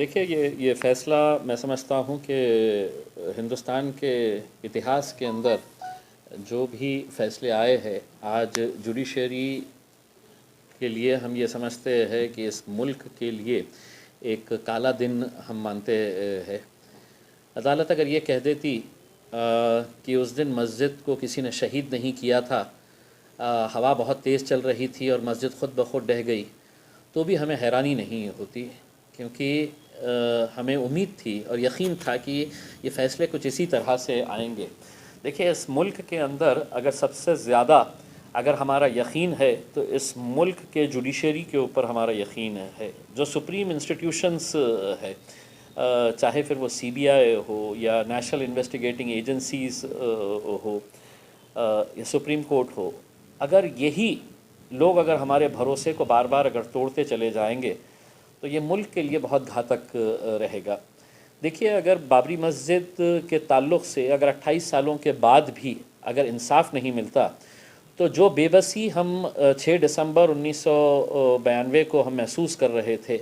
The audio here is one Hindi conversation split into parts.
देखिए, ये फ़ैसला मैं समझता हूँ कि हिंदुस्तान के इतिहास के अंदर जो भी फ़ैसले आए हैं, आज जुडिशरी के लिए हम ये समझते हैं कि इस मुल्क के लिए एक काला दिन हम मानते हैं। अदालत अगर ये कह देती कि उस दिन मस्जिद को किसी ने शहीद नहीं किया था, हवा बहुत तेज़ चल रही थी और मस्जिद ख़ुद ब खुद ढह गई, तो भी हमें हैरानी नहीं होती, क्योंकि हमें उम्मीद थी और यकीन था कि ये फ़ैसले कुछ इसी तरह से आएंगे। देखिए, इस मुल्क के अंदर अगर सबसे ज़्यादा अगर हमारा यकीन है तो इस मुल्क के जुडिशरी के ऊपर हमारा यकीन है। जो सुप्रीम इंस्टीट्यूशंस है, चाहे फिर वो सीबीआई हो या नेशनल इन्वेस्टिगेटिंग एजेंसीज़ हो या सुप्रीम कोर्ट हो, अगर यही लोग अगर हमारे भरोसे को बार बार अगर तोड़ते चले जाएंगे तो ये मुल्क के लिए बहुत घातक रहेगा। देखिए, अगर बाबरी मस्जिद के ताल्लुक़ से अगर 28 सालों के बाद भी अगर इंसाफ नहीं मिलता, तो जो बेबसी हम 6 दिसंबर 1992 को हम महसूस कर रहे थे,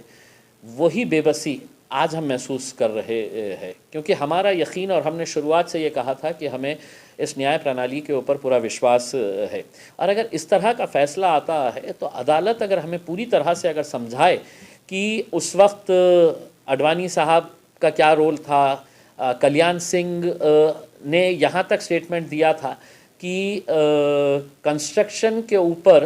वही बेबसी आज हम महसूस कर रहे हैं। क्योंकि हमारा यकीन, और हमने शुरुआत से ये कहा था कि हमें इस न्याय प्रणाली के ऊपर पूरा विश्वास है, और अगर इस तरह का फ़ैसला आता है तो अदालत अगर हमें पूरी तरह से अगर समझाए कि उस वक्त अडवाणी साहब का क्या रोल था, कल्याण सिंह ने यहाँ तक स्टेटमेंट दिया था कि कंस्ट्रक्शन के ऊपर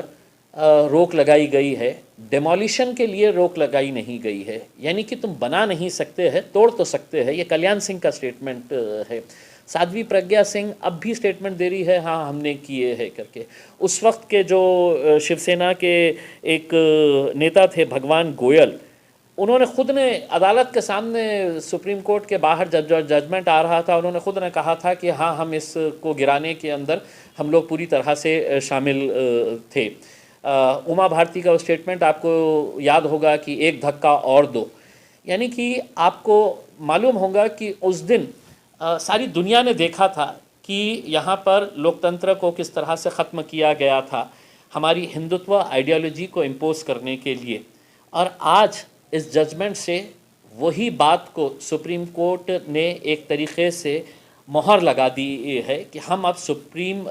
रोक लगाई गई है, डेमोलिशन के लिए रोक लगाई नहीं गई है, यानी कि तुम बना नहीं सकते हैं, तोड़ तो सकते हैं। ये कल्याण सिंह का स्टेटमेंट है। साध्वी प्रज्ञा सिंह अब भी स्टेटमेंट दे रही है, हाँ हमने किए हैं करके। उस वक्त के जो शिवसेना के एक नेता थे भगवान गोयल, उन्होंने खुद ने अदालत के सामने सुप्रीम कोर्ट के बाहर जब जजमेंट आ रहा था, उन्होंने खुद ने कहा था कि हाँ हम इसको गिराने के अंदर हम लोग पूरी तरह से शामिल थे। उमा भारती का वो स्टेटमेंट आपको याद होगा कि एक धक्का और दो, यानी कि आपको मालूम होगा कि उस दिन सारी दुनिया ने देखा था कि यहाँ पर लोकतंत्र को किस तरह से ख़त्म किया गया था हमारी हिंदुत्व आइडियोलॉजी को इम्पोज करने के लिए। और आज इस जजमेंट से वही बात को सुप्रीम कोर्ट ने एक तरीक़े से मोहर लगा दी है कि हम अब सुप्रीम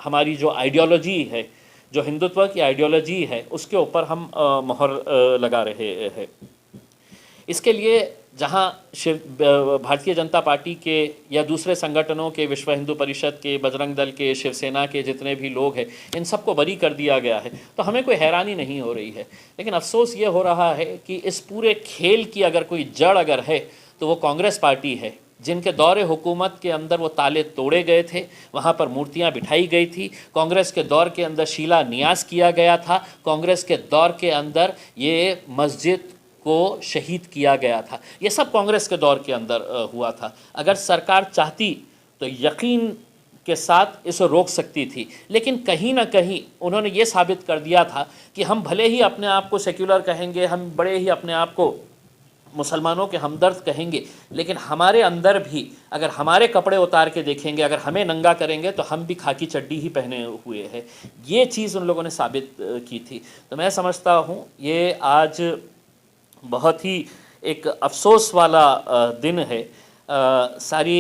हमारी जो आइडियोलॉजी है, जो हिंदुत्व की आइडियोलॉजी है, उसके ऊपर हम मोहर लगा रहे हैं। इसके लिए जहां भारतीय जनता पार्टी के या दूसरे संगठनों के, विश्व हिंदू परिषद के, बजरंग दल के, शिवसेना के जितने भी लोग हैं, इन सबको बरी कर दिया गया है, तो हमें कोई हैरानी नहीं हो रही है। लेकिन अफसोस ये हो रहा है कि इस पूरे खेल की अगर कोई जड़ अगर है तो वो कांग्रेस पार्टी है, जिनके दौरे हुकूमत के अंदर वो ताले तोड़े गए थे, वहाँ पर मूर्तियाँ बिठाई गई थी। कांग्रेस के दौर के अंदर शीला न्यास किया गया था। कांग्रेस के दौर के अंदर ये मस्जिद को शहीद किया गया था। ये सब कांग्रेस के दौर के अंदर हुआ था। अगर सरकार चाहती तो यकीन के साथ इसे रोक सकती थी, लेकिन कहीं ना कहीं उन्होंने ये साबित कर दिया था कि हम भले ही अपने आप को सेक्युलर कहेंगे, हम बड़े ही अपने आप को मुसलमानों के हमदर्द कहेंगे, लेकिन हमारे अंदर भी अगर हमारे कपड़े उतार के देखेंगे, अगर हमें नंगा करेंगे, तो हम भी खाकी चड्डी ही पहने हुए हैं। ये चीज़ उन लोगों ने साबित की थी। तो मैं समझता हूँ ये आज बहुत ही एक अफसोस वाला दिन है। सारी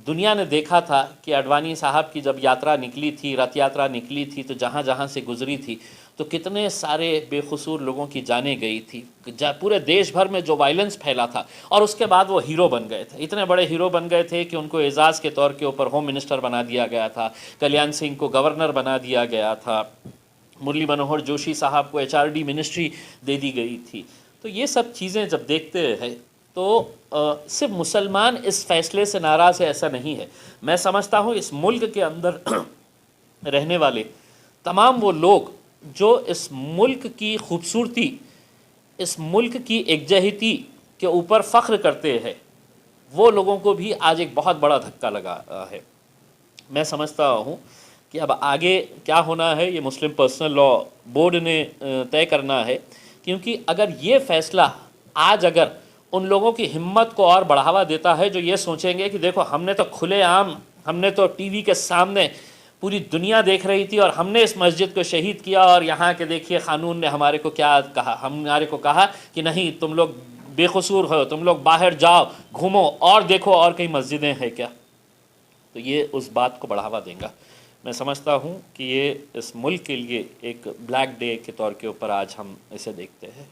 दुनिया ने देखा था कि अडवाणी साहब की जब यात्रा निकली थी, रथ यात्रा निकली थी, तो जहाँ जहाँ से गुजरी थी तो कितने सारे बेकसूर लोगों की जानें गई थी। पूरे देश भर में जो वायलेंस फैला था, और उसके बाद वो हीरो बन गए थे। इतने बड़े हीरो बन गए थे कि उनको एजाज़ के तौर के ऊपर होम मिनिस्टर बना दिया गया था, कल्याण सिंह को गवर्नर बना दिया गया था, मुरली मनोहर जोशी साहब को HRD मिनिस्ट्री दे दी गई थी। तो ये सब चीज़ें जब देखते हैं तो सिर्फ मुसलमान इस फ़ैसले से नाराज़ है ऐसा नहीं है। मैं समझता हूँ इस मुल्क के अंदर रहने वाले तमाम वो लोग जो इस मुल्क की खूबसूरती, इस मुल्क की एकजहती के ऊपर फ़ख्र करते हैं, वो लोगों को भी आज एक बहुत बड़ा धक्का लगा है। मैं समझता हूँ कि अब आगे क्या होना है ये मुस्लिम पर्सनल लॉ बोर्ड ने तय करना है, क्योंकि अगर ये फ़ैसला आज अगर उन लोगों की हिम्मत को और बढ़ावा देता है जो ये सोचेंगे कि देखो हमने तो खुलेआम, हमने तो टीवी के सामने पूरी दुनिया देख रही थी और हमने इस मस्जिद को शहीद किया, और यहाँ के देखिए क़ानून ने हमारे को क्या कहा, हमारे को कहा कि नहीं तुम लोग बेकसूर हो, तुम लोग बाहर जाओ, घूमो और देखो और कई मस्जिदें हैं क्या, तो ये उस बात को बढ़ावा देगा। मैं समझता हूँ कि ये इस मुल्क के लिए एक ब्लैक डे के तौर के ऊपर आज हम इसे देखते हैं।